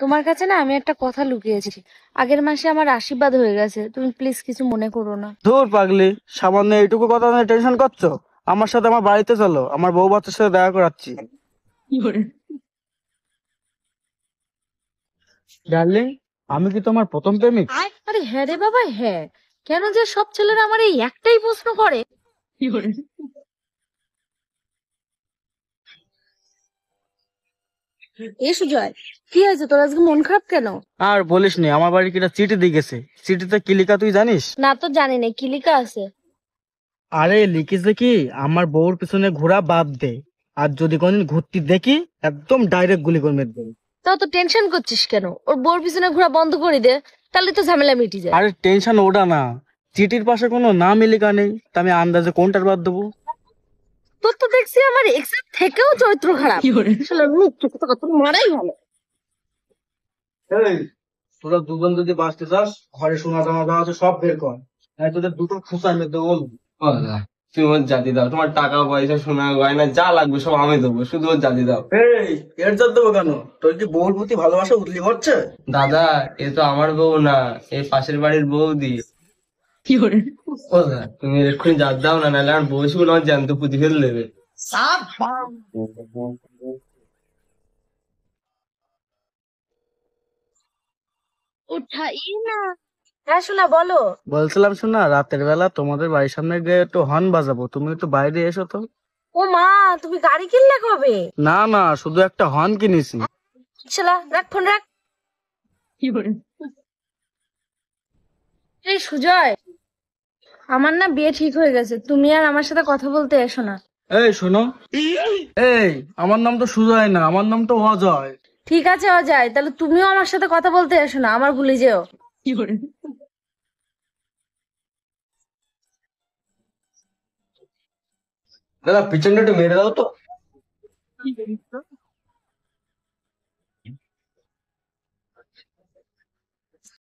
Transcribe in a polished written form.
তোমার কাছে না আমি একটা কথা লুকিয়েছি। আগের মাসে আমার আশীর্বাদ হয়ে গেছে, তুমি প্লিজ কিছু মনে করো না। ধুর পাগলি, সামান্য এইটুকু কথা নিয়ে টেনশন করছো? আমার সাথে আমার বাড়িতে চলো, আমার বউ বাচ্চার সাথে দেখা করাচ্ছি। ডার্লিং, আমি কি তোমার প্রথম প্রেমিক? আরে হ্যাঁ রে বাবা, হ্যাঁ। কেন যে সব ছেলেরা আমার এই একটাই প্রশ্ন করে। এ সুজয়, কি হয়েছে তোর আজকে মন খারাপ কেন? আর বলিস নি, আমার বাড়ি কিটা চিঠি দিয়ে গেছে। চিঠিতে কি লিখা তুই জানিস? না তো জানি না, কি লেখা আছে? আরে লিখেছে কি, আমার বউর পিছনে ঘোরা বাদ দে, আর যদি কোনদিন ঘুরতি দেখি একদম ডাইরেক্ট গুলি করে মেরে দেবো। তাও তো টেনশন করছিস কেন? ওর বোর পিছনে ঘোরা বন্ধ করে দে, তাহলে তো ঝামেলা মিটে যায়। আরে টেনশন ওটা না, চিঠির পাশে কোনো নামই লেখা নেই, তা আমি আন্দাজে কোনটার বাদ দেবো। তোর তো দেখছি আমার এক্সের থেকেও চরিত্র খারাপ। শালা মুখ চোখ তো কত মারাই ভালো। এই, তোরা দুজন যদি বাঁচতে চাস, ঘরে সোনা দানা দেওয়া আছে সব বের কর, নাই তোদের দুটো খুঁচা মেরে দেবো। আল্লাহ, তুমি ওর জাতি দাও, তোমার টাকা পয়সা সোনা গয়না যা লাগবে সব আমি দেবো, শুধু ওর জাতি দাও। এই, এর জন্য দেবো কেন? তোর কি বউর প্রতি ভালোবাসা উতলি হচ্ছে? দাদা, এ তো আমার বউ না, এই পাশের বাড়ির বৌদি। ও দাদা, তুমি এক্ষুনি জাত দাও না, নাহলে আমার বউ এসে বলে আমার জ্যান্ত পুঁতি ফেলে দেবে। উঠাই না। হ্যাঁ শোনা, বলো। বলছিলাম শোনা, রাতের বেলা তোমাদের বাড়ির সামনে গিয়ে একটু হর্ন বাজাবো, তুমি একটু বাইরে এসো তো। ও মা, তুমি গাড়ি কিনলে কবে? না না, শুধু একটা হর্ন কিনেছি। শালা রাখ, ফোন রাখ। এই সুজয়, আমার না বিয়ে ঠিক হয়ে গেছে, তুমি আর আমার সাথে কথা বলতে এসো না। এই শোনো, এই, আমার নাম তো সুজয় না, আমার নাম তো অজয়। ঠিক আছে অজয়, তাহলে তুমিও আমার সাথে কথা বলতে এসো না, আমার ভুলে যেও। দাদা, পিছনটা একটু মেরে দাও তো।